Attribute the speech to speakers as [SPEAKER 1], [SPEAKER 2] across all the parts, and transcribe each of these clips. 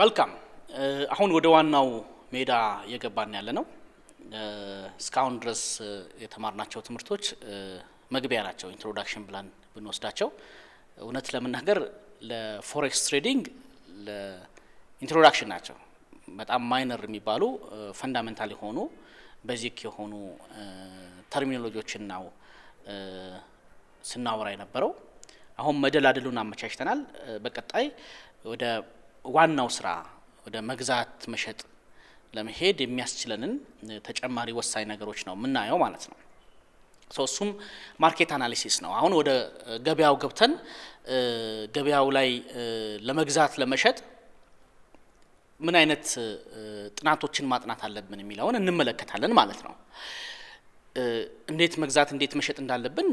[SPEAKER 1] መልካም አሁን ወደ ዋናው ሜዳ የገባን ያለ ነው። እስካሁን ድረስ የተማርናቸው ትምህርቶች መግቢያ ናቸው። ኢንትሮዳክሽን ብለን ብንወስዳቸው እውነት ለመናገር ለፎሬክስ ትሬዲንግ ለኢንትሮዳክሽን ናቸው። በጣም ማይነር የሚባሉ ፈንዳሜንታል የሆኑ ቤዚክ የሆኑ ተርሚኖሎጂዎችን ነው ስናወራ የነበረው። አሁን መደላደሉን አመቻችተናል። በቀጣይ ወደ ዋናው ስራ ወደ መግዛት መሸጥ ለመሄድ የሚያስችለንን ተጨማሪ ወሳኝ ነገሮች ነው የምናየው ማለት ነው። እሱም ማርኬት አናሊሲስ ነው። አሁን ወደ ገበያው ገብተን ገበያው ላይ ለመግዛት ለመሸጥ ምን አይነት ጥናቶችን ማጥናት አለብን የሚለውን እንመለከታለን ማለት ነው። እንዴት መግዛት እንዴት መሸጥ እንዳለብን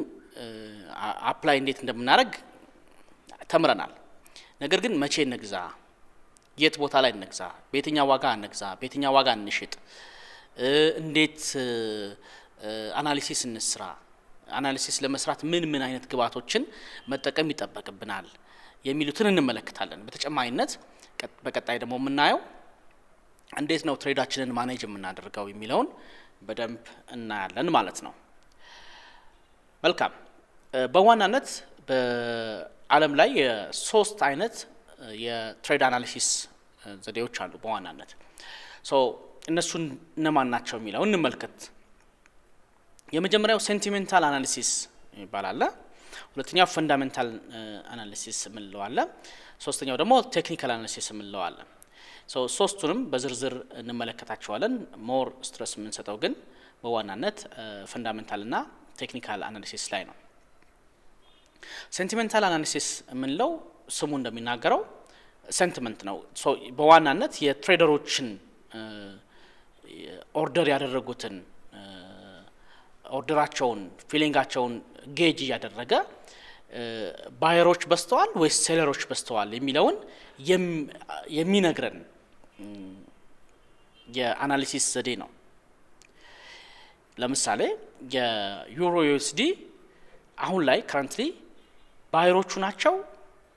[SPEAKER 1] አፕላይ እንዴት እንደምናደርግ ተምረናል። ነገር ግን መቼ እንግዛ፣ የት ቦታ ላይ እንግዛ፣ በየትኛው ዋጋ እንግዛ፣ በየትኛው ዋጋ እንሽጥ፣ እንዴት አናሊሲስ እንስራ፣ አናሊሲስ ለመስራት ምን አይነት ግብዓቶችን መጠቀም ይጠበቅብናል የሚሉትን እንመለከታለን። በተጨማሪነት በቀጣይ ደግሞ የምናየው እንዴት ነው ትሬዳችንን ማኔጅ የምናደርገው የሚለውን በደንብ እናያለን ማለት ነው። መልካም በዋናነት በዓለም ላይ የሶስት አይነት የትሬድ አናሊሲስ ዘዴዎች አሉ በዋናነት። እነሱን እነማን ናቸው የሚለውን እንመልከት። የመጀመሪያው ሴንቲሜንታል አናሊሲስ ይባላል። ሁለተኛው ፈንዳሜንታል አናሊሲስ የምንለው አለ። ሶስተኛው ደግሞ ቴክኒካል አናሊሲስ የምንለው አለ። ሶስቱንም በዝርዝር እንመለከታቸዋለን። ሞር ስትረስ የምንሰጠው ግን በዋናነት ፈንዳሜንታል እና ቴክኒካል አናሊሲስ ላይ ነው። ሴንቲሜንታል አናሊሲስ የምንለው ስሙ እንደሚናገረው ሴንቲመንት ነው። በዋናነት የትሬደሮችን ኦርደር ያደረጉትን ኦርደራቸውን ፊሊንጋቸውን ጌጅ እያደረገ ባየሮች በስተዋል ወይስ ሴለሮች በስተዋል የሚለውን የሚነግረን የአናሊሲስ ዘዴ ነው። ለምሳሌ የዩሮ ዩኤስዲ አሁን ላይ ከረንትሊ ባየሮቹ ናቸው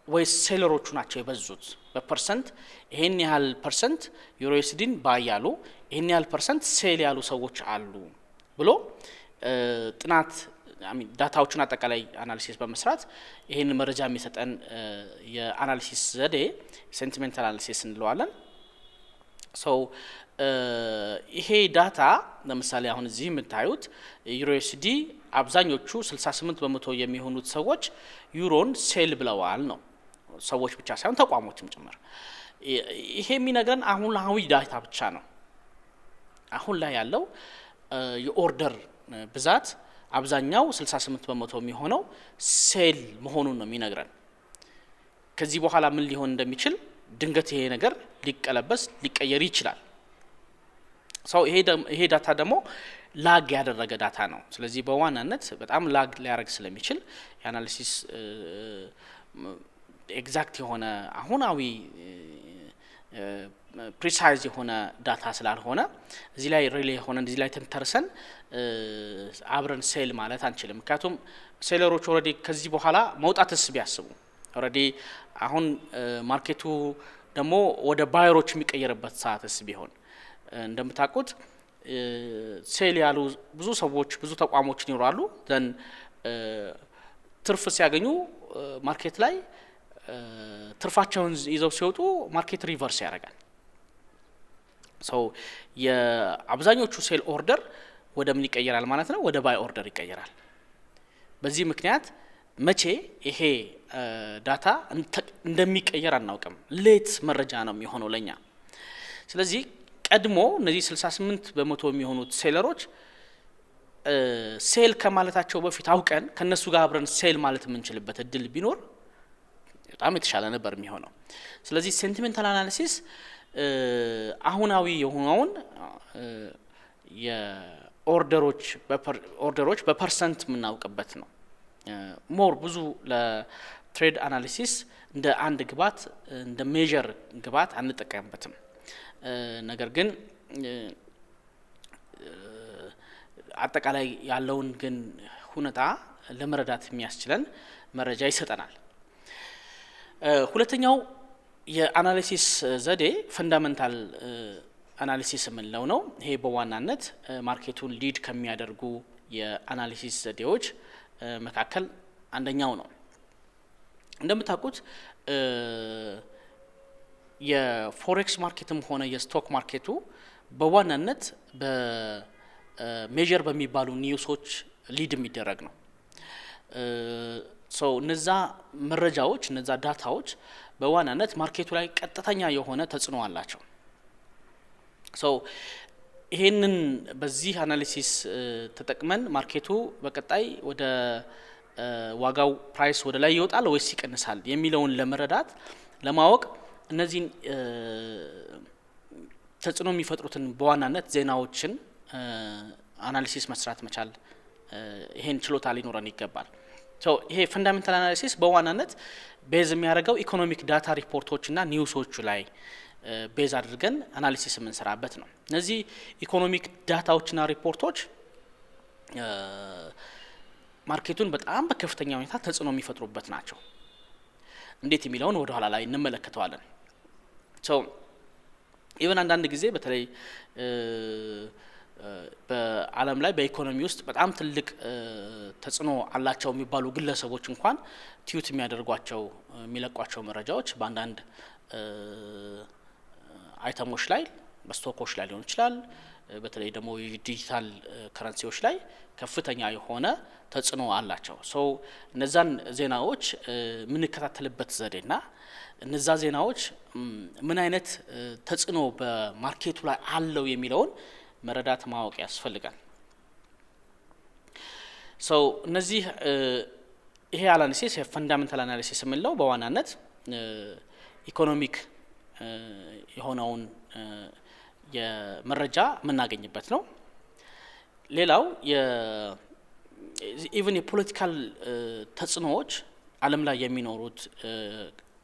[SPEAKER 1] ወይስ ሴለሮቹ ናቸው የበዙት፣ በፐርሰንት ይሄን ያህል ፐርሰንት ዩሮ ዩኤስዲን ባይ ያሉ ይሄን ያህል ፐርሰንት ሴል ያሉ ሰዎች አሉ ብሎ ጥናት ዳታዎችን አጠቃላይ አናሊሲስ በመስራት ይሄን መረጃ የሚሰጠን የአናሊሲስ ዘዴ ሴንቲሜንታል አናሊሲስ እንለዋለን። ይሄ ዳታ ለምሳሌ አሁን እዚህ የምታዩት ዩሮ ዩኤስዲ አብዛኞቹ 68% የሚሆኑት ሰዎች ዩሮን ሴል ብለዋል ነው። ሰዎች ብቻ ሳይሆን ተቋሞችም ጭምር። ይሄ የሚነግረን አሁናዊ ዳታ ብቻ ነው። አሁን ላይ ያለው የኦርደር ብዛት አብዛኛው 68% የሚሆነው ሴል መሆኑን ነው የሚነግረን። ከዚህ በኋላ ምን ሊሆን እንደሚችል ድንገት ይሄ ነገር ሊቀለበስ ሊቀየር ይችላል። ይሄ ዳታ ደግሞ ላግ ያደረገ ዳታ ነው። ስለዚህ በዋናነት በጣም ላግ ሊያደርግ ስለሚችል የአናሊሲስ ኤግዛክት የሆነ አሁናዊ ፕሪሳይዝ የሆነ ዳታ ስላልሆነ እዚህ ላይ ሪሊ የሆነ እዚህ ላይ ተንተርሰን አብረን ሴል ማለት አንችልም። ምክንያቱም ሴለሮች ኦልሬዲ ከዚህ በኋላ መውጣትስ ቢያስቡ ኦልሬዲ አሁን ማርኬቱ ደግሞ ወደ ባየሮች የሚቀየርበት ሰዓትስ ቢሆን እንደምታውቁት ሴል ያሉ ብዙ ሰዎች ብዙ ተቋሞች ይኖራሉ። ዘን ትርፍ ሲያገኙ ማርኬት ላይ ትርፋቸውን ይዘው ሲወጡ ማርኬት ሪቨርስ ያደርጋል። የአብዛኞቹ ሴል ኦርደር ወደ ምን ይቀየራል ማለት ነው? ወደ ባይ ኦርደር ይቀየራል። በዚህ ምክንያት መቼ ይሄ ዳታ እንደሚቀየር አናውቅም። ሌት መረጃ ነው የሚሆነው ለኛ። ስለዚህ ቀድሞ እነዚህ 68% የሚሆኑት ሴለሮች ሴል ከማለታቸው በፊት አውቀን ከነሱ ጋር አብረን ሴል ማለት የምንችልበት እድል ቢኖር በጣም የተሻለ ነበር የሚሆነው። ስለዚህ ሴንቲሜንታል አናሊሲስ አሁናዊ የሆነውን የኦርደሮች በፐርሰንት የምናውቅበት ነው። ሞር ብዙ ለትሬድ አናሊሲስ እንደ አንድ ግብዓት እንደ ሜጀር ግብዓት አንጠቀምበትም። ነገር ግን አጠቃላይ ያለውን ግን ሁኔታ ለመረዳት የሚያስችለን መረጃ ይሰጠናል። ሁለተኛው የአናሊሲስ ዘዴ ፈንዳሜንታል አናሊሲስ የምንለው ነው። ይሄ በዋናነት ማርኬቱን ሊድ ከሚያደርጉ የአናሊሲስ ዘዴዎች መካከል አንደኛው ነው። እንደምታውቁት የፎሬክስ ማርኬትም ሆነ የስቶክ ማርኬቱ በዋናነት በሜጀር በሚባሉ ኒውሶች ሊድ የሚደረግ ነው። እነዛ መረጃዎች እነዛ ዳታዎች በዋናነት ማርኬቱ ላይ ቀጥተኛ የሆነ ተጽዕኖ አላቸው። ይሄንን በዚህ አናሊሲስ ተጠቅመን ማርኬቱ በቀጣይ ወደ ዋጋው ፕራይስ ወደ ላይ ይወጣል ወይስ ይቀንሳል የሚለውን ለመረዳት ለማወቅ እነዚህን ተጽዕኖ የሚፈጥሩትን በዋናነት ዜናዎችን አናሊሲስ መስራት መቻል ይሄን ችሎታ ሊኖረን ይገባል። ይሄ ፈንዳሜንታል አናሊሲስ በዋናነት ቤዝ የሚያደርገው ኢኮኖሚክ ዳታ ሪፖርቶችና ኒውሶቹ ላይ ቤዝ አድርገን አናሊሲስ የምንሰራበት ነው። እነዚህ ኢኮኖሚክ ዳታዎችና ሪፖርቶች ማርኬቱን በጣም በከፍተኛ ሁኔታ ተጽዕኖ የሚፈጥሩበት ናቸው። እንዴት የሚለውን ወደ ኋላ ላይ እንመለከተዋለን። ኢቨን አንዳንድ ጊዜ በተለይ በዓለም ላይ በኢኮኖሚ ውስጥ በጣም ትልቅ ተጽዕኖ አላቸው የሚባሉ ግለሰቦች እንኳን ቲዩት የሚያደርጓቸው የሚለቋቸው መረጃዎች በአንዳንድ አይተሞች ላይ በስቶኮች ላይ ሊሆን ይችላል። በተለይ ደግሞ የዲጂታል ከረንሲዎች ላይ ከፍተኛ የሆነ ተጽዕኖ አላቸው። እነዛን ዜናዎች የምንከታተልበት ዘዴና እነዛ ዜናዎች ምን አይነት ተጽዕኖ በማርኬቱ ላይ አለው የሚለውን መረዳት ማወቅ ያስፈልጋል። እነዚህ ይሄ አናሊሲስ የፈንዳሜንታል አናሊሲስ የምንለው በዋናነት ኢኮኖሚክ የሆነውን የመረጃ የምናገኝበት ነው። ሌላው ኢቭን የፖለቲካል ተጽዕኖዎች ዓለም ላይ የሚኖሩት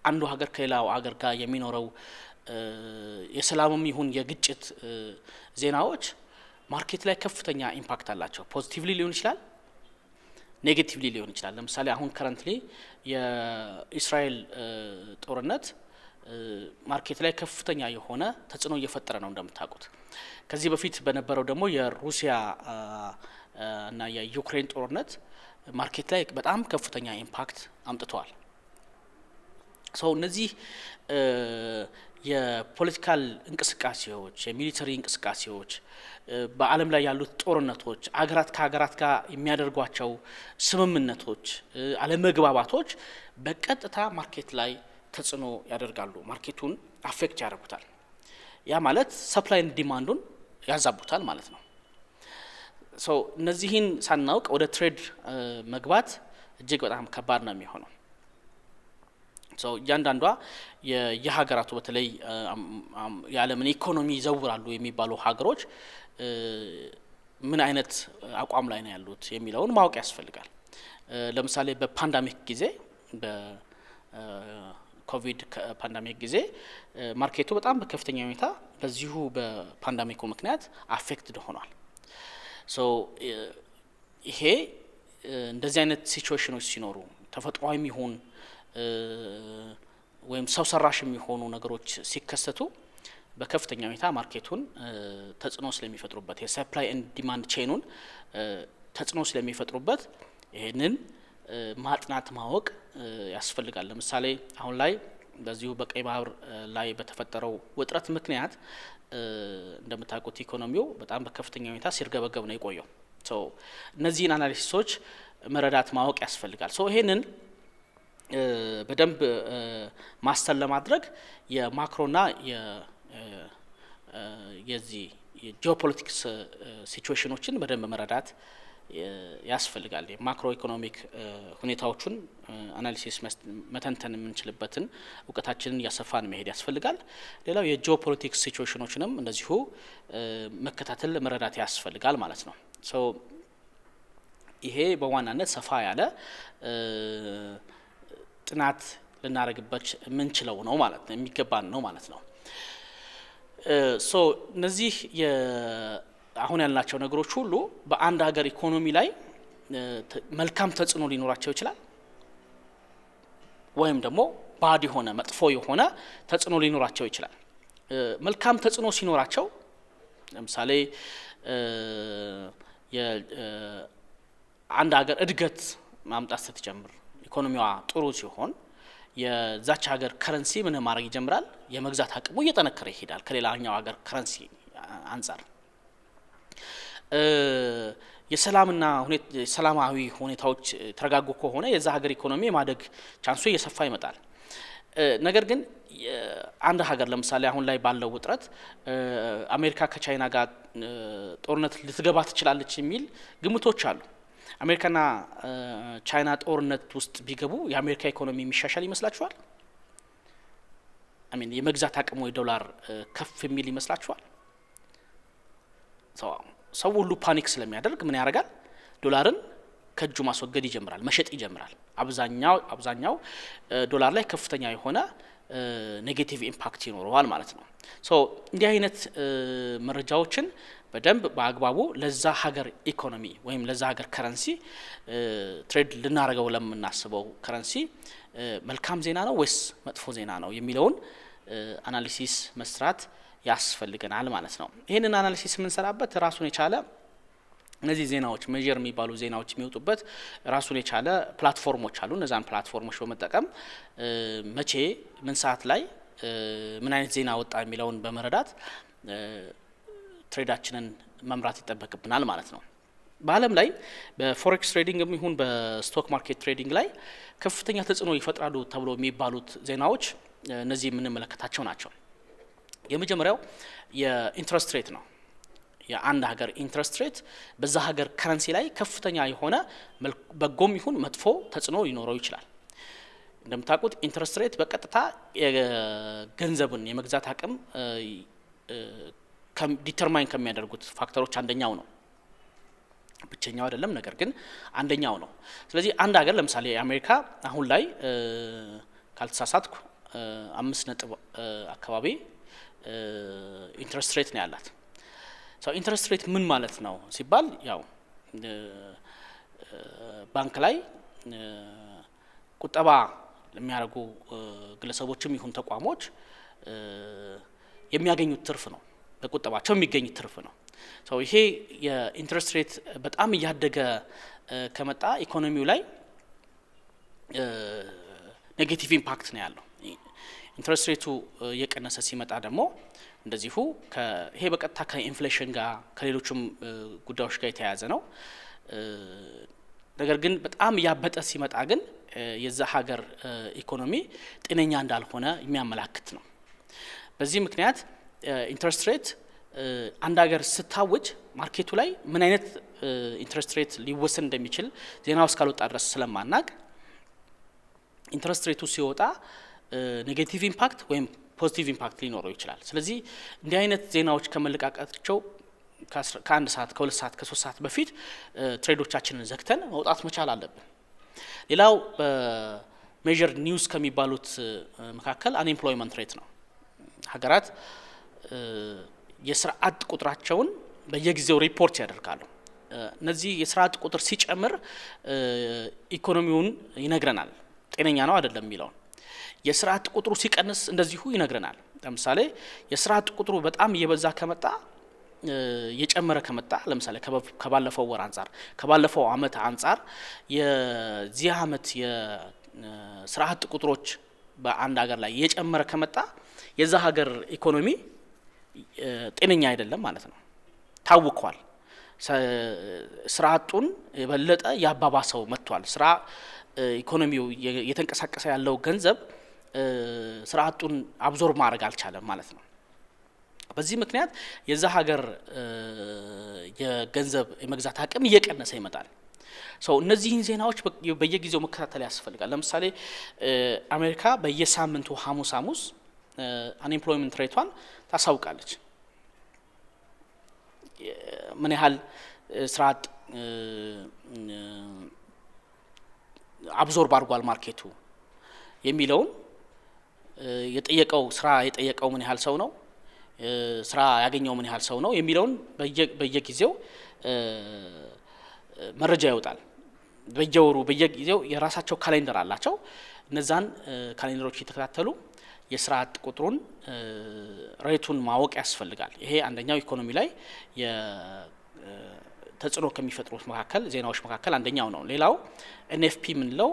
[SPEAKER 1] አንዱ ሀገር ከሌላው ሀገር ጋር የሚኖረው የሰላምም ይሁን የግጭት ዜናዎች ማርኬት ላይ ከፍተኛ ኢምፓክት አላቸው። ፖዚቲቭሊ ሊሆን ይችላል፣ ኔጌቲቭሊ ሊሆን ይችላል። ለምሳሌ አሁን ከረንትሊ የእስራኤል ጦርነት ማርኬት ላይ ከፍተኛ የሆነ ተጽዕኖ እየፈጠረ ነው እንደምታውቁት። ከዚህ በፊት በነበረው ደግሞ የሩሲያ እና የዩክሬን ጦርነት ማርኬት ላይ በጣም ከፍተኛ ኢምፓክት አምጥተዋል። እነዚህ የፖለቲካል እንቅስቃሴዎች፣ የሚሊተሪ እንቅስቃሴዎች፣ በዓለም ላይ ያሉት ጦርነቶች፣ አገራት ከሀገራት ጋር የሚያደርጓቸው ስምምነቶች፣ አለመግባባቶች በቀጥታ ማርኬት ላይ ተጽዕኖ ያደርጋሉ። ማርኬቱን አፌክት ያደርጉታል። ያ ማለት ሰፕላይን ዲማንዱን ያዛቡታል ማለት ነው። እነዚህን ሳናውቅ ወደ ትሬድ መግባት እጅግ በጣም ከባድ ነው የሚሆነው። እያንዳንዷ የሀገራቱ በተለይ የዓለምን ኢኮኖሚ ይዘውራሉ የሚባሉ ሀገሮች ምን አይነት አቋም ላይ ነው ያሉት የሚለውን ማወቅ ያስፈልጋል። ለምሳሌ በፓንዳሚክ ጊዜ በኮቪድ ፓንዳሚክ ጊዜ ማርኬቱ በጣም በከፍተኛ ሁኔታ በዚሁ በፓንዳሚኩ ምክንያት አፌክትድ ሆኗል። ይሄ እንደዚህ አይነት ሲቹዌሽኖች ሲኖሩ ተፈጥሯዊም ይሁን ወይም ሰው ሰራሽ የሚሆኑ ነገሮች ሲከሰቱ በከፍተኛ ሁኔታ ማርኬቱን ተጽዕኖ ስለሚፈጥሩበት የሰፕላይ ኤንድ ዲማንድ ቼኑን ተጽዕኖ ስለሚፈጥሩበት ይሄንን ማጥናት ማወቅ ያስፈልጋል። ለምሳሌ አሁን ላይ በዚሁ በቀይ ባህር ላይ በተፈጠረው ውጥረት ምክንያት እንደምታውቁት ኢኮኖሚው በጣም በከፍተኛ ሁኔታ ሲርገበገብ ነው የቆየው። እነዚህን አናሊሲሶች መረዳት ማወቅ ያስፈልጋል። ይሄንን በደንብ ማስተር ለማድረግ የማክሮና የዚህ የጂኦፖለቲክስ ሲቹዌሽኖችን በደንብ መረዳት ያስፈልጋል። የማክሮ ኢኮኖሚክ ሁኔታዎችን አናሊሲስ መተንተን የምንችልበትን እውቀታችንን እያሰፋን መሄድ ያስፈልጋል። ሌላው የጂኦፖለቲክስ ሲቹዌሽኖችንም እንደዚሁ መከታተል መረዳት ያስፈልጋል ማለት ነው። ይሄ በዋናነት ሰፋ ያለ ጥናት ልናደርግበት የምንችለው ነው ማለት ነው፣ የሚገባን ነው ማለት ነው። እነዚህ አሁን ያልናቸው ነገሮች ሁሉ በአንድ ሀገር ኢኮኖሚ ላይ መልካም ተጽዕኖ ሊኖራቸው ይችላል፣ ወይም ደግሞ ባድ የሆነ መጥፎ የሆነ ተጽዕኖ ሊኖራቸው ይችላል። መልካም ተጽዕኖ ሲኖራቸው ለምሳሌ አንድ ሀገር እድገት ማምጣት ስትጀምር ኢኮኖሚዋ ጥሩ ሲሆን የዛች ሀገር ከረንሲ ምን ማድረግ ይጀምራል? የመግዛት አቅሙ እየጠነከረ ይሄዳል ከሌላኛው ሀገር ከረንሲ አንፃር። የሰላምና ሰላማዊ ሁኔታዎች ተረጋጉ ከሆነ የዛ ሀገር ኢኮኖሚ ማደግ ቻንሱ እየሰፋ ይመጣል። ነገር ግን አንድ ሀገር ለምሳሌ አሁን ላይ ባለው ውጥረት አሜሪካ ከቻይና ጋር ጦርነት ልትገባ ትችላለች የሚል ግምቶች አሉ። አሜሪካና ቻይና ጦርነት ውስጥ ቢገቡ የአሜሪካ ኢኮኖሚ የሚሻሻል ይመስላችኋል? አሜን የመግዛት አቅሙ የዶላር ከፍ የሚል ይመስላችኋል? ሰው ሁሉ ፓኒክ ስለሚያደርግ ምን ያደርጋል? ዶላርን ከእጁ ማስወገድ ይጀምራል፣ መሸጥ ይጀምራል። አብዛኛው ዶላር ላይ ከፍተኛ የሆነ ኔጌቲቭ ኢምፓክት ይኖረዋል ማለት ነው። እንዲህ አይነት መረጃዎችን በደንብ በአግባቡ ለዛ ሀገር ኢኮኖሚ ወይም ለዛ ሀገር ከረንሲ ትሬድ ልናደርገው ለምናስበው ከረንሲ መልካም ዜና ነው ወይስ መጥፎ ዜና ነው የሚለውን አናሊሲስ መስራት ያስፈልገናል ማለት ነው። ይሄንን አናሊሲስ የምንሰራበት ራሱን የቻለ እነዚህ ዜናዎች ሜጀር የሚባሉ ዜናዎች የሚወጡበት ራሱን የቻለ ፕላትፎርሞች አሉ። እነዛን ፕላትፎርሞች በመጠቀም መቼ ምን ሰዓት ላይ ምን አይነት ዜና ወጣ የሚለውን በመረዳት ትሬዳችንን መምራት ይጠበቅብናል ማለት ነው። በዓለም ላይ በፎሬክስ ትሬዲንግም ይሁን በስቶክ ማርኬት ትሬዲንግ ላይ ከፍተኛ ተጽዕኖ ይፈጥራሉ ተብሎ የሚባሉት ዜናዎች እነዚህ የምንመለከታቸው ናቸው። የመጀመሪያው የኢንትረስት ሬት ነው። የአንድ ሀገር ኢንትረስት ሬት በዛ ሀገር ከረንሲ ላይ ከፍተኛ የሆነ በጎም ይሁን መጥፎ ተጽዕኖ ሊኖረው ይችላል። እንደምታውቁት ኢንትረስት ሬት በቀጥታ የገንዘብን የመግዛት አቅም ዲተርማይን ከሚያደርጉት ፋክተሮች አንደኛው ነው። ብቸኛው አይደለም፣ ነገር ግን አንደኛው ነው። ስለዚህ አንድ ሀገር ለምሳሌ አሜሪካ አሁን ላይ ካልተሳሳትኩ 5 አካባቢ ኢንትረስት ሬት ነው ያላት። ኢንትረስት ሬት ምን ማለት ነው ሲባል ያው ባንክ ላይ ቁጠባ ለሚያደርጉ ግለሰቦችም ይሁን ተቋሞች የሚያገኙት ትርፍ ነው። በቁጠባቸው የሚገኝ ትርፍ ነው። ይሄ የኢንትረስት ሬት በጣም እያደገ ከመጣ ኢኮኖሚው ላይ ኔጌቲቭ ኢምፓክት ነው ያለው። ኢንትረስት ሬቱ እየቀነሰ ሲመጣ ደግሞ እንደዚሁ ይሄ በቀጥታ ከኢንፍሌሽን ጋር ከሌሎችም ጉዳዮች ጋር የተያያዘ ነው። ነገር ግን በጣም ያበጠ ሲመጣ ግን የዛ ሀገር ኢኮኖሚ ጤነኛ እንዳልሆነ የሚያመላክት ነው። በዚህ ምክንያት ኢንትረስት ሬት አንድ ሀገር ስታወጅ ማርኬቱ ላይ ምን አይነት ኢንትረስት ሬት ሊወሰን እንደሚችል ዜናው እስካልወጣ ድረስ ስለማናቅ ኢንትረስት ሬቱ ሲወጣ ኔጌቲቭ ኢምፓክት ወይም ፖዚቲቭ ኢምፓክት ሊኖረው ይችላል። ስለዚህ እንዲህ አይነት ዜናዎች ከመለቃቀታቸው ከ1 ሰዓት ከ2 ሰዓት ከ3 ሰዓት በፊት ትሬዶቻችንን ዘግተን መውጣት መቻል አለብን። ሌላው በሜጀር ኒውስ ከሚባሉት መካከል አንኤምፕሎይመንት ሬት ነው። ሀገራት የስራ አጥ ቁጥራቸውን በየጊዜው ሪፖርት ያደርጋሉ። እነዚህ የስራ አጥ ቁጥር ሲጨምር ኢኮኖሚውን ይነግረናል፣ ጤነኛ ነው አይደለም የሚለውን። የስራ አጥ ቁጥሩ ሲቀንስ እንደዚሁ ይነግረናል። ለምሳሌ የስራ አጥ ቁጥሩ በጣም እየበዛ ከመጣ የጨመረ ከመጣ ለምሳሌ ከባለፈው ወር አንፃር ከባለፈው አመት አንፃር የዚህ አመት የስራ አጥ ቁጥሮች በአንድ ሀገር ላይ የጨመረ ከመጣ የዛ ሀገር ኢኮኖሚ ጤነኛ አይደለም ማለት ነው። ታውቋል። ስራ አጡን የበለጠ ያባባሰው መጥቷል። ስራ ኢኮኖሚው የተንቀሳቀሰ ያለው ገንዘብ ስራ አጡን አብዞርብ ማድረግ አልቻለም ማለት ነው። በዚህ ምክንያት የዛ ሀገር የገንዘብ የመግዛት አቅም እየቀነሰ ይመጣል። እነዚህን ዜናዎች በየጊዜው መከታተል ያስፈልጋል። ለምሳሌ አሜሪካ በየሳምንቱ ሐሙስ አንኤምፕሎይመንት ሬቷን ታሳውቃለች። ምን ያህል ስራ አጥ አብዞርብ አድርጓል ማርኬቱ የሚለውን የጠየቀው ምን ያህል ሰው ነው፣ ስራ ያገኘው ምን ያህል ሰው ነው የሚለውን በየጊዜው መረጃ ይወጣል። በየወሩ በየጊዜው የራሳቸው ካሌንደር አላቸው። እነዛን ካሌንደሮች እየተከታተሉ የስራ አጥ ቁጥሩን ሬቱን ማወቅ ያስፈልጋል። ይሄ አንደኛው ኢኮኖሚ ላይ ተጽዕኖ ከሚፈጥሩት መካከል ዜናዎች መካከል አንደኛው ነው። ሌላው ኤንኤፍፒ ምንለው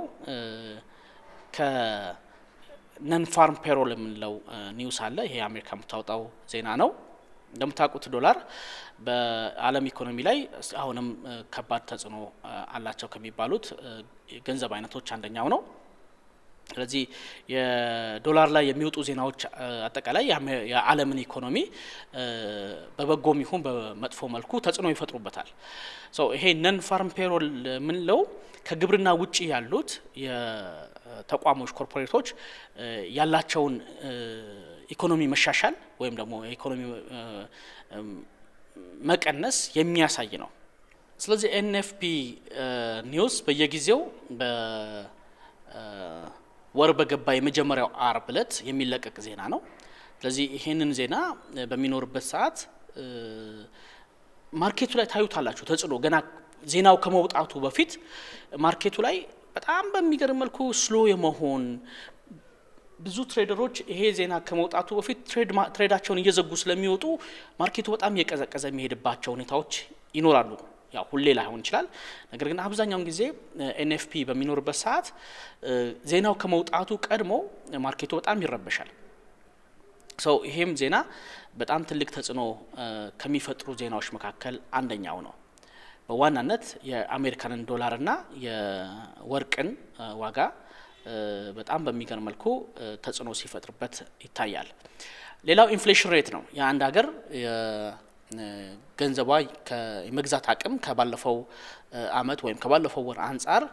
[SPEAKER 1] ከነን ፋርም ፔሮል ምንለው ኒውስ አለ። ይሄ አሜሪካ የምታወጣው ዜና ነው። እንደምታውቁት ዶላር በዓለም ኢኮኖሚ ላይ አሁንም ከባድ ተጽዕኖ አላቸው ከሚባሉት ገንዘብ አይነቶች አንደኛው ነው። ስለዚህ የዶላር ላይ የሚወጡ ዜናዎች አጠቃላይ የዓለምን ኢኮኖሚ በበጎም ይሁን በመጥፎ መልኩ ተጽዕኖ ይፈጥሩበታል። ይሄ ነን ፋርም ፔሮል ምንለው ከግብርና ውጪ ያሉት የተቋሞች ኮርፖሬቶች ያላቸውን ኢኮኖሚ መሻሻል ወይም ደግሞ ኢኮኖሚ መቀነስ የሚያሳይ ነው። ስለዚህ ኤንኤፍፒ ኒውስ በየጊዜው ወር በገባ የመጀመሪያው አርብ ዕለት የሚለቀቅ ዜና ነው። ስለዚህ ይሄንን ዜና በሚኖርበት ሰዓት ማርኬቱ ላይ ታዩታላችሁ ተጽዕኖ ገና ዜናው ከመውጣቱ በፊት ማርኬቱ ላይ በጣም በሚገርም መልኩ ስሎ የመሆን ብዙ ትሬደሮች ይሄ ዜና ከመውጣቱ በፊት ትሬዳቸውን እየዘጉ ስለሚወጡ ማርኬቱ በጣም እየቀዘቀዘ የሚሄድባቸው ሁኔታዎች ይኖራሉ። ያው ሁሌ ላይሆን ይችላል። ነገር ግን አብዛኛውን ጊዜ ኤንኤፍፒ በሚኖርበት ሰዓት ዜናው ከመውጣቱ ቀድሞ ማርኬቱ በጣም ይረበሻል። ይሄም ዜና በጣም ትልቅ ተጽዕኖ ከሚፈጥሩ ዜናዎች መካከል አንደኛው ነው። በዋናነት የአሜሪካንን ዶላርና የወርቅን ዋጋ በጣም በሚገርም መልኩ ተጽዕኖ ሲፈጥርበት ይታያል። ሌላው ኢንፍሌሽን ሬት ነው። የአንድ ሀገር ገንዘቧ የመግዛት አቅም ከባለፈው አመት ወይም ከባለፈው ወር አንጻር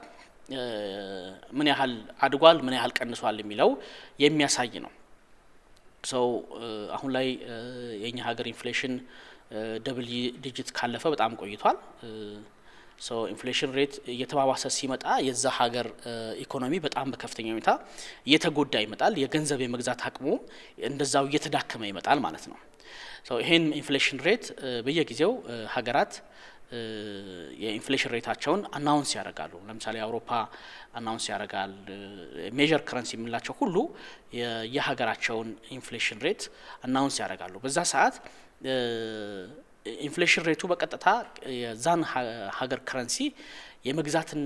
[SPEAKER 1] ምን ያህል አድጓል፣ ምን ያህል ቀንሷል የሚለው የሚያሳይ ነው። አሁን ላይ የኛ ሀገር ኢንፍሌሽን ደብል ዲጂት ካለፈ በጣም ቆይቷል። ኢንፍሌሽን ሬት እየተባባሰ ሲመጣ የዛ ሀገር ኢኮኖሚ በጣም በከፍተኛ ሁኔታ እየተጎዳ ይመጣል። የገንዘብ የመግዛት አቅሙ እንደዛው እየተዳከመ ይመጣል ማለት ነው። ይሄን ኢንፍሌሽን ሬት በየጊዜው ሀገራት የኢንፍሌሽን ሬታቸውን አናውንስ ያደርጋሉ። ለምሳሌ አውሮፓ አናውንስ ያደርጋል። ሜጀር ከረንሲ የምንላቸው ሁሉ የሀገራቸውን ኢንፍሌሽን ሬት አናውንስ ያደርጋሉ። በዛ ሰዓት ኢንፍሌሽን ሬቱ በቀጥታ የዛን ሀገር ከረንሲ የመግዛትን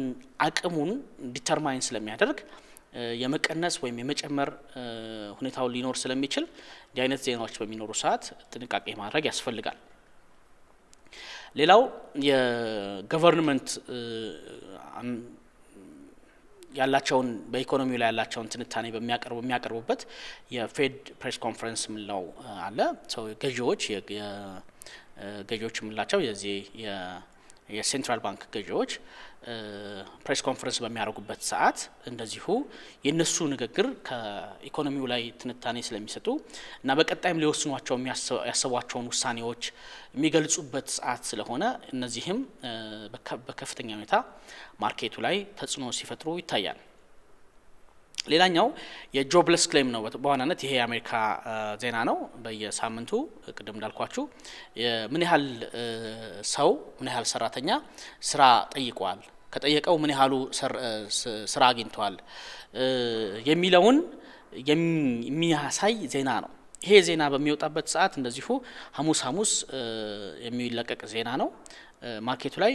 [SPEAKER 1] አቅሙን ዲተርማይን ስለሚያደርግ የመቀነስ ወይም የመጨመር ሁኔታው ሊኖር ስለሚችል እንዲህ አይነት ዜናዎች በሚኖሩ ሰዓት ጥንቃቄ ማድረግ ያስፈልጋል። ሌላው የገቨርንመንት ያላቸውን በኢኮኖሚው ላይ ያላቸውን ትንታኔ በሚያቀርቡበት የፌድ ፕሬስ ኮንፈረንስ ምንለው አለ። ገዢዎች ገዢዎች ምንላቸው የዚህ የሴንትራል ባንክ ገዢዎች ፕሬስ ኮንፈረንስ በሚያደርጉበት ሰዓት እንደዚሁ የነሱ ንግግር ከኢኮኖሚው ላይ ትንታኔ ስለሚሰጡ እና በቀጣይም ሊወስኗቸው ያሰቧቸውን ውሳኔዎች የሚገልጹበት ሰዓት ስለሆነ እነዚህም በከፍተኛ ሁኔታ ማርኬቱ ላይ ተጽዕኖ ሲፈጥሩ ይታያል። ሌላኛው የጆብለስ ክሌም ነው። በዋናነት ይሄ የአሜሪካ ዜና ነው። በየሳምንቱ ቅድም እንዳልኳችሁ ምን ያህል ሰው ምን ያህል ሰራተኛ ስራ ጠይቋል፣ ከጠየቀው ምን ያህሉ ስራ አግኝቷል የሚለውን የሚያሳይ ዜና ነው። ይሄ ዜና በሚወጣበት ሰዓት እንደዚሁ ሐሙስ የሚለቀቅ ዜና ነው። ማርኬቱ ላይ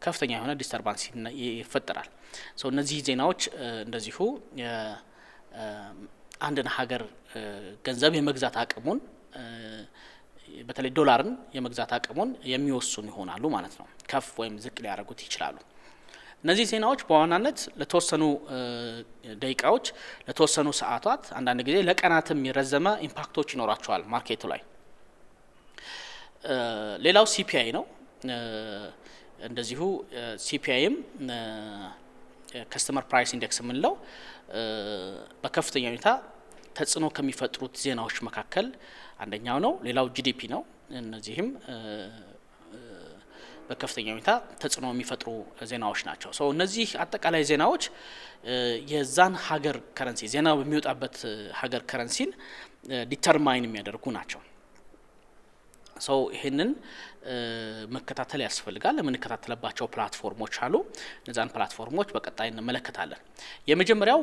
[SPEAKER 1] ከፍተኛ የሆነ ዲስተርባንስ ይፈጠራል። እነዚህ ዜናዎች እንደዚሁ አንድን ሀገር ገንዘብ የመግዛት አቅሙን በተለይ ዶላርን የመግዛት አቅሙን የሚወስኑ ይሆናሉ ማለት ነው። ከፍ ወይም ዝቅ ሊያደርጉት ይችላሉ። እነዚህ ዜናዎች በዋናነት ለተወሰኑ ደቂቃዎች፣ ለተወሰኑ ሰዓታት፣ አንዳንድ ጊዜ ለቀናትም የረዘመ ኢምፓክቶች ይኖራቸዋል ማርኬቱ ላይ። ሌላው ሲፒአይ ነው። እንደዚሁ ሲፒአይም ከስተመር ፕራይስ ኢንዴክስ ምንለው በከፍተኛ ሁኔታ ተጽዕኖ ከሚፈጥሩት ዜናዎች መካከል አንደኛው ነው። ሌላው ጂዲፒ ነው። እነዚህም በከፍተኛ ሁኔታ ተጽዕኖ የሚፈጥሩ ዜናዎች ናቸው። እነዚህ አጠቃላይ ዜናዎች የዛን ሀገር ከረንሲ ዜናው በሚወጣበት ሀገር ከረንሲን ዲተርማይን የሚያደርጉ ናቸው። ሰው ይሄንን መከታተል ያስፈልጋል። ለምንከታተልባቸው ፕላትፎርሞች አሉ። እነዛን ፕላትፎርሞች በቀጣይ እንመለከታለን። የመጀመሪያው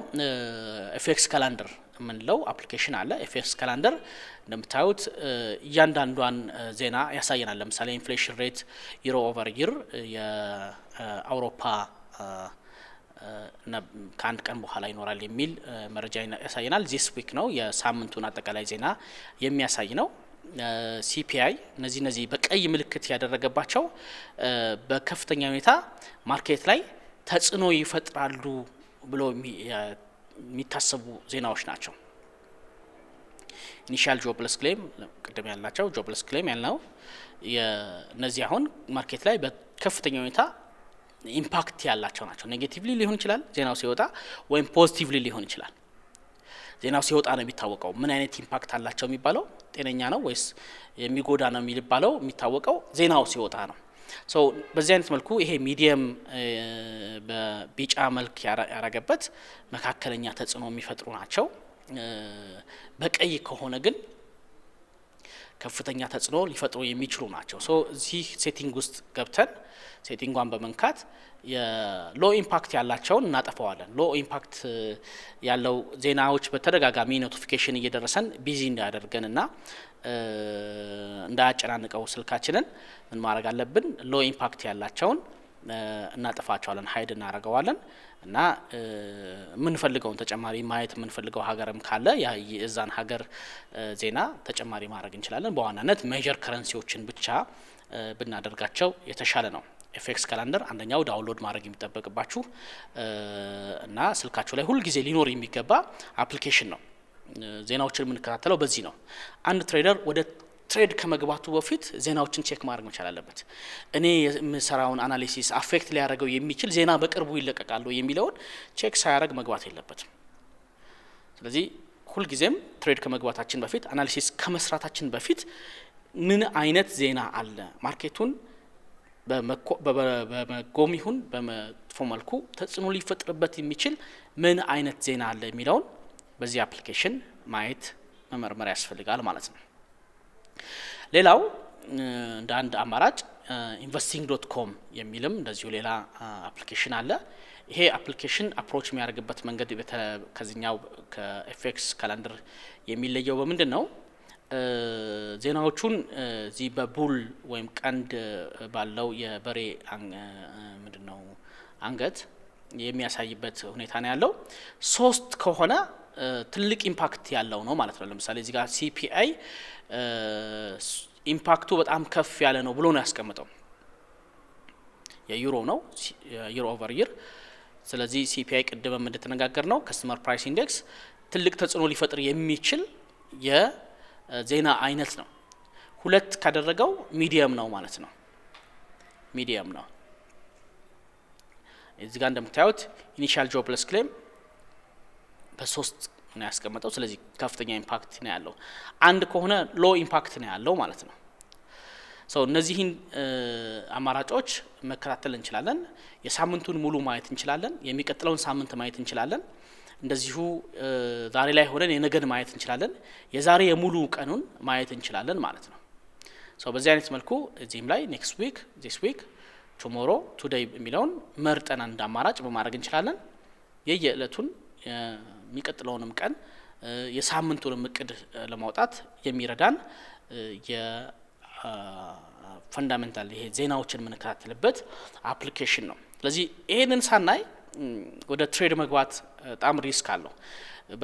[SPEAKER 1] ኤፍኤክስ ካላንደር የምንለው አፕሊኬሽን አለ። ኤፍኤክስ ካላንደር እንደምታዩት እያንዳንዷን ዜና ያሳየናል። ለምሳሌ ኢንፍሌሽን ሬት ይር ኦቨር ይር የአውሮፓ ከአንድ ቀን በኋላ ይኖራል የሚል መረጃ ያሳየናል። ዚስ ዊክ ነው የሳምንቱን አጠቃላይ ዜና የሚያሳይ ነው። ሲፒአይ እነዚህ በቀይ ምልክት ያደረገባቸው በከፍተኛ ሁኔታ ማርኬት ላይ ተጽዕኖ ይፈጥራሉ ብሎ የሚታሰቡ ዜናዎች ናቸው። ኢኒሺያል ጆብለስ ክሌም ቅድም ያልናቸው ጆብለስ ክሌም ያልነው እነዚህ አሁን ማርኬት ላይ በከፍተኛ ሁኔታ ኢምፓክት ያላቸው ናቸው። ኔጌቲቭሊ ሊሆን ይችላል ዜናው ሲወጣ ወይም ፖዚቲቭሊ ሊሆን ይችላል። ዜናው ሲወጣ ነው የሚታወቀው ምን አይነት ኢምፓክት አላቸው የሚባለው ጤነኛ ነው ወይስ የሚጎዳ ነው የሚባለው የሚታወቀው ዜናው ሲወጣ ነው። ሶ በዚህ አይነት መልኩ ይሄ ሚዲየም በቢጫ መልክ ያረገበት መካከለኛ ተጽዕኖ የሚፈጥሩ ናቸው። በቀይ ከሆነ ግን ከፍተኛ ተጽዕኖ ሊፈጥሩ የሚችሉ ናቸው። ሶ እዚህ ሴቲንግ ውስጥ ገብተን ሴቲንጓን በመንካት የሎ ኢምፓክት ያላቸውን እናጠፋዋለን። ሎ ኢምፓክት ያለው ዜናዎች በተደጋጋሚ ኖቲፊኬሽን እየደረሰን ቢዚ እንዳያደርገንና እንዳያጨናንቀው ስልካችንን ምን ማድረግ አለብን? ሎ ኢምፓክት ያላቸውን እናጠፋቸዋለን፣ ሀይድ እናደርገዋለን እና የምንፈልገውን ተጨማሪ ማየት የምንፈልገው ሀገርም ካለ የዛን ሀገር ዜና ተጨማሪ ማድረግ እንችላለን። በዋናነት ሜጀር ከረንሲዎችን ብቻ ብናደርጋቸው የተሻለ ነው። ኤፍኤክስ ካላንደር አንደኛው ዳውንሎድ ማድረግ የሚጠበቅባችሁ እና ስልካችሁ ላይ ሁል ጊዜ ሊኖር የሚገባ አፕሊኬሽን ነው። ዜናዎችን የምንከታተለው በዚህ ነው። አንድ ትሬደር ወደ ትሬድ ከመግባቱ በፊት ዜናዎችን ቼክ ማድረግ መቻል አለበት። እኔ የምሰራውን አናሊሲስ አፌክት ሊያደርገው የሚችል ዜና በቅርቡ ይለቀቃሉ የሚለውን ቼክ ሳያደርግ መግባት የለበትም። ስለዚህ ሁል ጊዜም ትሬድ ከመግባታችን በፊት አናሊሲስ ከመስራታችን በፊት ምን አይነት ዜና አለ ማርኬቱን በመጎም ይሁን በመጥፎ መልኩ ተጽዕኖ ሊፈጥርበት የሚችል ምን አይነት ዜና አለ የሚለውን በዚህ አፕሊኬሽን ማየት መመርመር ያስፈልጋል ማለት ነው። ሌላው እንደ አንድ አማራጭ investing.com የሚልም እንደዚሁ ሌላ አፕሊኬሽን አለ። ይሄ አፕሊኬሽን አፕሮች የሚያደርግበት መንገድ ከዚህኛው ከኤፍኤክስ ካላንደር የሚለየው በምንድን ነው? ዜናዎቹን እዚህ በቡል ወይም ቀንድ ባለው የበሬ ምንድነው አንገት የሚያሳይበት ሁኔታ ነው ያለው። 3 ከሆነ ትልቅ ኢምፓክት ያለው ነው ማለት ነው። ለምሳሌ እዚህ ጋር ሲፒአይ ኢምፓክቱ በጣም ከፍ ያለ ነው ብሎ ነው ያስቀምጠው። የዩሮ ነው ዩሮ ኦቨር ይር። ስለዚህ ሲፒአይ ቅድም እንደተነጋገር ነው ከስተመር ፕራይስ ኢንዴክስ ትልቅ ተጽዕኖ ሊፈጥር የሚችል የዜና አይነት ነው። 2 ካደረገው ሚዲየም ነው ማለት ነው። ሚዲየም ነው። እዚህ ጋር እንደምታዩት ኢኒሺያል ጆብለስ ክሌም በ3 ነው ያስቀመጠው። ስለዚህ ከፍተኛ ኢምፓክት ነው ያለው። 1 ከሆነ ሎ ኢምፓክት ነው ያለው ማለት ነው። እነዚህን አማራጮች መከታተል እንችላለን። የሳምንቱን ሙሉ ማየት እንችላለን። የሚቀጥለውን ሳምንት ማየት እንችላለን። እንደዚሁ ዛሬ ላይ ሆነን የነገን ማየት እንችላለን። የዛሬ የሙሉ ቀኑን ማየት እንችላለን ማለት ነው። በዚህ አይነት መልኩ እዚህም ላይ ኔክስት ዊክ፣ ዚስ ዊክ፣ ቱሞሮ፣ ቱዴይ የሚለውን መርጠን እንደ አማራጭ በማድረግ እንችላለን። የየዕለቱን የሚቀጥለውንም ቀን የሳምንቱንም እቅድ ለማውጣት የሚረዳን የፈንዳሜንታል ይሄ ዜናዎችን የምንከታተልበት አፕሊኬሽን ነው። ስለዚህ ይሄንን ሳናይ ወደ ትሬድ መግባት በጣም ሪስክ አለው።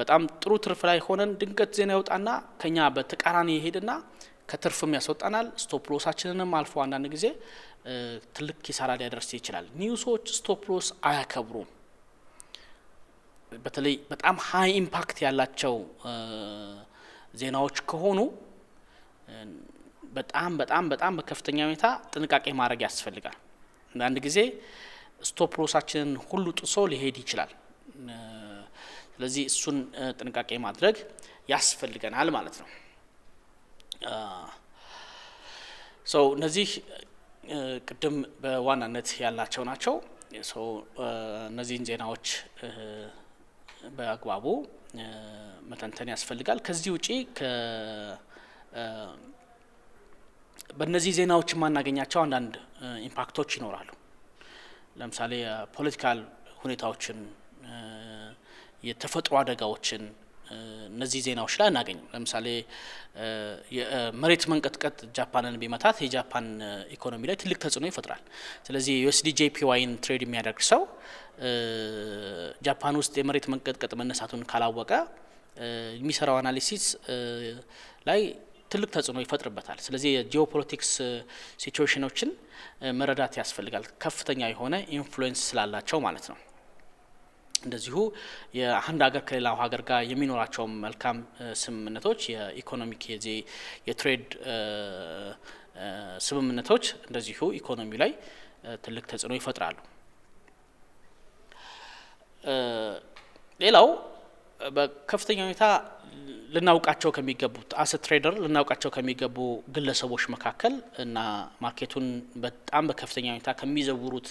[SPEAKER 1] በጣም ጥሩ ትርፍ ላይ ሆነን ድንገት ዜና ይወጣና ከኛ በተቃራኒ ይሄድና ከትርፍም ያስወጣናል። ስቶፕ ሎሳችንንም አልፎ አንዳንድ ጊዜ ትልቅ ኪሳራ ሊያደርስ ይችላል። ኒውሶች ስቶፕ ሎስ አያከብሩም። በተለይ በጣም ሃይ ኢምፓክት ያላቸው ዜናዎች ከሆኑ በጣም በጣም በጣም በከፍተኛ ሁኔታ ጥንቃቄ ማድረግ ያስፈልጋል። አንዳንድ ጊዜ ስቶፕ ሎሳችንን ሁሉ ጥሶ ሊሄድ ይችላል። ስለዚህ እሱን ጥንቃቄ ማድረግ ያስፈልገናል ማለት ነው። እነዚህ ቅድም በዋናነት ያላቸው ናቸው። እነዚህን ዜናዎች በአግባቡ መተንተን ያስፈልጋል። ከዚህ ውጪ በእነዚህ ዜናዎች ማናገኛቸው አንዳንድ ኢምፓክቶች ይኖራሉ። ለምሳሌ ፖለቲካል ሁኔታዎችን፣ የተፈጥሮ አደጋዎችን እነዚህ ዜናዎች ላይ አናገኝም። ለምሳሌ የመሬት መንቀጥቀጥ ጃፓንን ቢመታት የጃፓን ኢኮኖሚ ላይ ትልቅ ተጽዕኖ ይፈጥራል። ስለዚህ ዩኤስዲ JPYን ትሬድ የሚያደርግ ሰው ጃፓን ውስጥ የመሬት መንቀጥቀጥ መነሳቱን ካላወቀ የሚሰራው አናሊሲስ ላይ ትልቅ ተጽዕኖ ይፈጥርበታል። ስለዚህ የጂኦፖለቲክስ ሲቹዌሽኖችን መረዳት ያስፈልጋል፣ ከፍተኛ የሆነ ኢንፍሉዌንስ ስላላቸው ማለት ነው። እንደዚሁ የአንድ ሀገር ከሌላው ሀገር ጋር የሚኖራቸው መልካም ስምምነቶች፣ የኢኮኖሚክ የትሬድ ስምምነቶች እንደዚሁ ኢኮኖሚ ላይ ትልቅ ተጽዕኖ ይፈጥራሉ። ሌላው በከፍተኛ ሁኔታ ልናውቃቸው ከሚገቡት አስ ትሬደር ልናውቃቸው ከሚገቡ ግለሰቦች መካከል እና ማርኬቱን በጣም በከፍተኛ ሁኔታ ከሚዘውሩት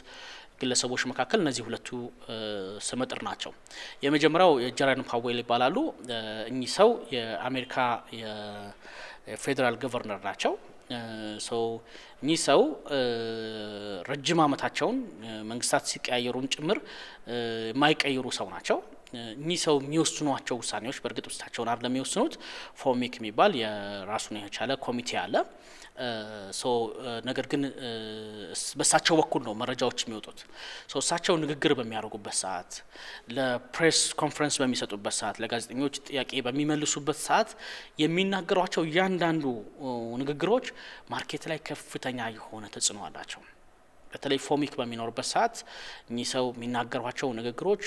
[SPEAKER 1] ግለሰቦች መካከል እነዚህ ሁለቱ ስመጥር ናቸው። የመጀመሪያው ጀረሚ ፓዌል ይባላሉ። እኚህ ሰው የአሜሪካ የፌዴራል ገቨርነር ናቸው። እኚህ ሰው ረጅም ዓመታቸውን መንግስታት ሲቀያየሩም ጭምር የማይቀይሩ ሰው ናቸው። እኚህ ሰው የሚወስኗቸው ውሳኔዎች በእርግጥ ውስጣቸውን አይደለም የሚወስኑት። ፎሚክ የሚባል የራሱን የቻለ ኮሚቴ አለ። ነገር ግን በሳቸው በኩል ነው መረጃዎች የሚወጡት። እሳቸው ንግግር በሚያደርጉበት ሰዓት፣ ለፕሬስ ኮንፈረንስ በሚሰጡበት ሰዓት፣ ለጋዜጠኞች ጥያቄ በሚመልሱበት ሰዓት የሚናገሯቸው እያንዳንዱ ንግግሮች ማርኬት ላይ ከፍተኛ የሆነ ተጽዕኖ አላቸው። በተለይ ፎሚክ በሚኖርበት ሰዓት እኚህ ሰው የሚናገሯቸው ንግግሮች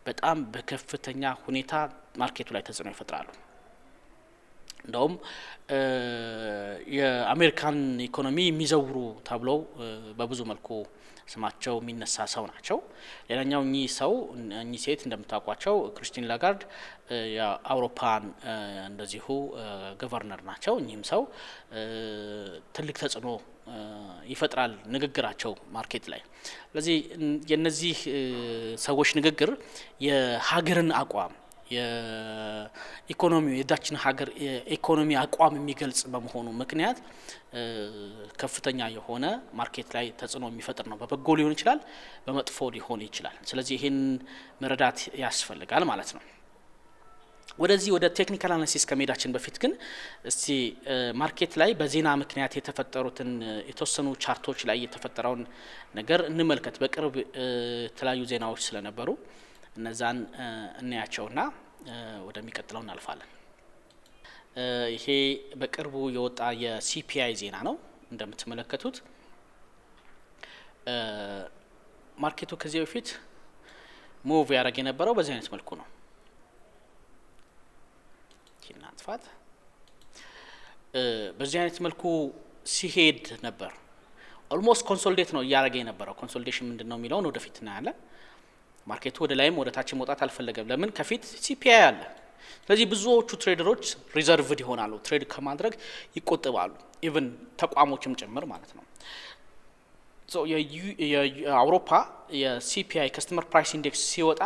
[SPEAKER 1] በጣም በከፍተኛ ሁኔታ ማርኬቱ ላይ ተጽዕኖ ይፈጥራሉ። እንደውም የአሜሪካን ኢኮኖሚ የሚዘውሩ ተብለው በብዙ መልኩ ስማቸው የሚነሳ ሰው ናቸው። ሌላኛው እኚህ ሴት እንደምታውቋቸው ክሪስቲን ላጋርድ የአውሮፓን እንደዚሁ ገቨርነር ናቸው። እኚህም ሰው ትልቅ ተጽዕኖ ይፈጥራል ንግግራቸው ማርኬት ላይ። ስለዚህ የነዚህ ሰዎች ንግግር የሀገርን አቋም የኢኮኖሚ የዳችን ሀገር የኢኮኖሚ አቋም የሚገልጽ በመሆኑ ምክንያት ከፍተኛ የሆነ ማርኬት ላይ ተጽዕኖ የሚፈጥር ነው። በበጎ ሊሆን ይችላል፣ በመጥፎ ሊሆን ይችላል። ስለዚህ ይሄን መረዳት ያስፈልጋል ማለት ነው። ወደዚህ ወደ ቴክኒካል አናሊሲስ ከመሄዳችን በፊት ግን እስቲ ማርኬት ላይ በዜና ምክንያት የተፈጠሩትን የተወሰኑ ቻርቶች ላይ የተፈጠረውን ነገር እንመልከት። በቅርብ የተለያዩ ዜናዎች ስለነበሩ እነዛን እናያቸውና ወደሚቀጥለው እናልፋለን። ይሄ በቅርቡ የወጣ የሲፒአይ ዜና ነው። እንደምትመለከቱት ማርኬቱ ከዚህ በፊት ሙቭ ያደርግ የነበረው በዚህ አይነት መልኩ ነው። ኪናጥፋት በዚህ አይነት መልኩ ሲሄድ ነበር። ኦልሞስት ኮንሶሊዴት ነው እያደረገ የነበረው። ኮንሶሊዴሽን ምንድነው የሚለውን ወደፊት እናያለን። ማርኬቱ ወደ ላይም ወደ ታች መውጣት አልፈለገም። ለምን? ከፊት ሲፒአይ አለ። ስለዚህ ብዙዎቹ ትሬደሮች ሪዘርቭድ ይሆናሉ፣ ትሬድ ከማድረግ ይቆጥባሉ። ኢቭን ተቋሞችም ጭምር ማለት ነው። የአውሮፓ የሲፒአይ ከስተመር ፕራይስ ኢንዴክስ ሲወጣ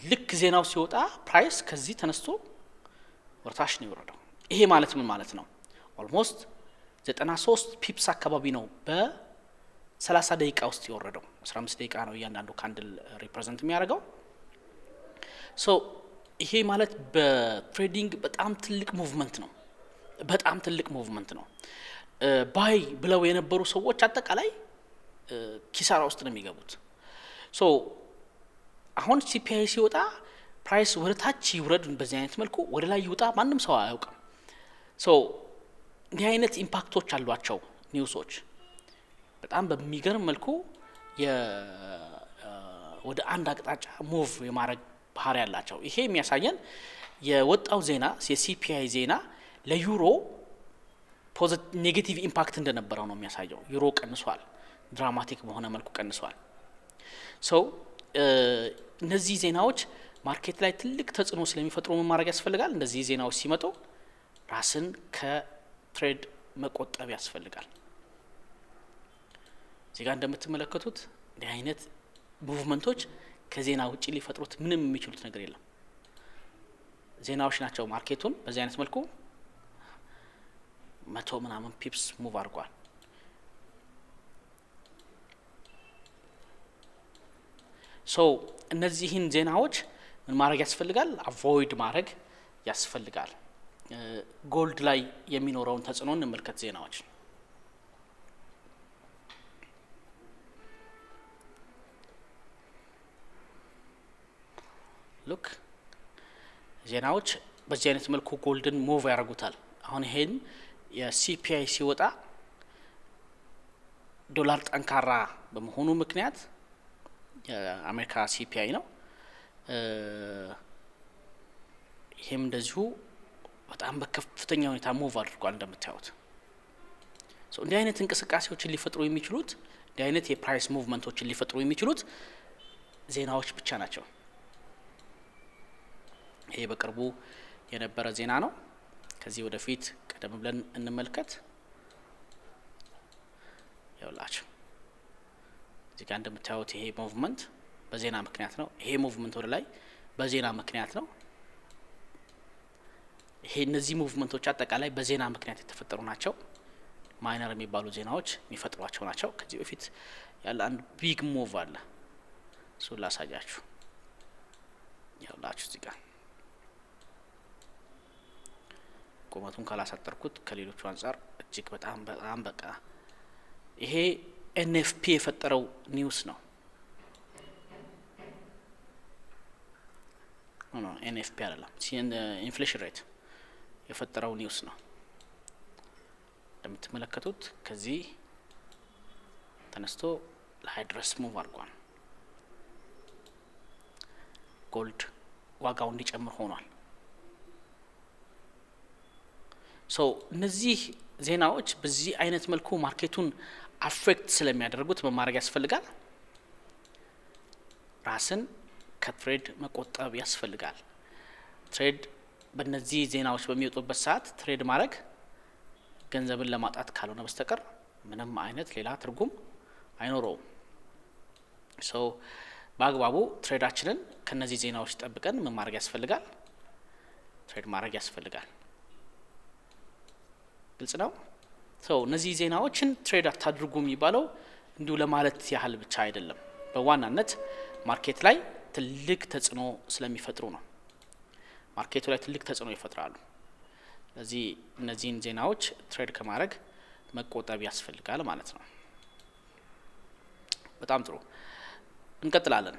[SPEAKER 1] ልክ ዜናው ሲወጣ ፕራይስ ከዚህ ተነስቶ ወርታሽ ነው የወረደው። ይሄ ማለት ምን ማለት ነው? ኦልሞስት 93 ፒፕስ አካባቢ ነው በ30 ደቂቃ ውስጥ የወረደው። 15 ደቂቃ ነው እያንዳንዱ ካንድል ሪፕሬዘንት የሚያደርገው። ይሄ ማለት በትሬዲንግ በጣም ትልቅ ሙቭመንት ነው። በጣም ትልቅ ሙቭመንት ነው። ባይ ብለው የነበሩ ሰዎች አጠቃላይ ኪሳራ ውስጥ ነው የሚገቡት። አሁን ሲፒአይ ሲወጣ ፕራይስ ወደ ታች ይውረድ በዚህ አይነት መልኩ ወደ ላይ ይውጣ ማንም ሰው አያውቅም። እንዲህ አይነት ኢምፓክቶች አሏቸው ኒውሶች። በጣም በሚገርም መልኩ ወደ አንድ አቅጣጫ ሙቭ የማድረግ ባህሪ ያላቸው። ይሄ የሚያሳየን የወጣው ዜና የሲፒአይ ዜና ለዩሮ ኔጌቲቭ ኢምፓክት እንደነበረው ነው የሚያሳየው። ዩሮ ቀንሷል፣ ድራማቲክ በሆነ መልኩ ቀንሷል። እነዚህ ዜናዎች ማርኬት ላይ ትልቅ ተጽዕኖ ስለሚፈጥሩ ምን ማድረግ ያስፈልጋል? እንደዚህ ዜናዎች ሲመጡ ራስን ከትሬድ መቆጠብ ያስፈልጋል። እዚህ ጋር እንደምትመለከቱት እንዲህ አይነት ሙቭመንቶች ከዜና ውጪ ሊፈጥሩት ምንም የሚችሉት ነገር የለም። ዜናዎች ናቸው ማርኬቱን በዚህ አይነት መልኩ 100 ምናምን ፒፕስ ሙቭ አድርጓል። ሶ እነዚህን ዜናዎች ምን ማድረግ ያስፈልጋል? አቮይድ ማድረግ ያስፈልጋል። ጎልድ ላይ የሚኖረውን ተጽዕኖ እንመልከት። ዜናዎች ሉክ ዜናዎች በዚህ አይነት መልኩ ጎልድን ሙቭ ያደርጉታል። አሁን ይሄን የሲፒአይ ሲወጣ ዶላር ጠንካራ በመሆኑ ምክንያት የአሜሪካ ሲፒአይ ነው። ይሄም እንደዚሁ በጣም በከፍተኛ ሁኔታ ሙቭ አድርጓል እንደምታዩት። እንዲህ አይነት እንቅስቃሴዎችን ሊፈጥሩ የሚችሉት እንዲህ አይነት የፕራይስ ሙቭመንቶችን ሊፈጥሩ የሚችሉት ዜናዎች ብቻ ናቸው። ይሄ በቅርቡ የነበረ ዜና ነው። ከዚህ ወደፊት ቀደም ብለን እንመልከት። ያውላችሁ እዚህ ጋር እንደምታዩት ይሄ ሙቭመንት በዜና ምክንያት ነው። ይሄ ሙቭመንት ወደ ላይ በዜና ምክንያት ነው። ይሄ እነዚህ ሙቭመንቶች አጠቃላይ በዜና ምክንያት የተፈጠሩ ናቸው። ማይነር የሚባሉ ዜናዎች የሚፈጥሯቸው ናቸው። ከዚህ በፊት ያለ አንድ ቢግ ሙቭ አለ። እሱን ላሳያችሁ። ያውላችሁ እዚህ ጋር ቁመቱን ካላሳጠርኩት ከሌሎቹ አንፃር እጅግ በጣም በቃ ይሄ ኤንኤፍፒ የፈጠረው ኒውስ ነው። ኤንኤፍፒ አይደለም፣ ኢንፍሌሽን ሬት የፈጠረው ኒውስ ነው። እንደምትመለከቱት ከዚህ ተነስቶ ላይ ድረስ ሙቭ አድርጓል። ጎልድ ዋጋው እንዲጨምር ሆኗል። እነዚህ ዜናዎች በዚህ አይነት መልኩ ማርኬቱን አፌክት ስለሚያደርጉት በማድረግ ያስፈልጋል። ራስን ከትሬድ መቆጠብ ያስፈልጋል። ትሬድ በእነዚህ ዜናዎች በሚወጡበት ሰዓት ትሬድ ማድረግ ገንዘብን ለማጣት ካልሆነ በስተቀር ምንም አይነት ሌላ ትርጉም አይኖረውም። በአግባቡ ትሬዳችንን ከነዚህ ዜናዎች ጠብቀን ምን ማድረግ ያስፈልጋል? ትሬድ ማድረግ ያስፈልጋል። ግልጽ ነው። እነዚህ ዜናዎችን ትሬድ አታድርጉ የሚባለው እንዲሁ ለማለት ያህል ብቻ አይደለም። በዋናነት ማርኬት ላይ ትልቅ ተጽዕኖ ስለሚፈጥሩ ነው። ማርኬቱ ላይ ትልቅ ተጽዕኖ ይፈጥራሉ። ስለዚህ እነዚህን ዜናዎች ትሬድ ከማድረግ መቆጠብ ያስፈልጋል ማለት ነው። በጣም ጥሩ፣ እንቀጥላለን።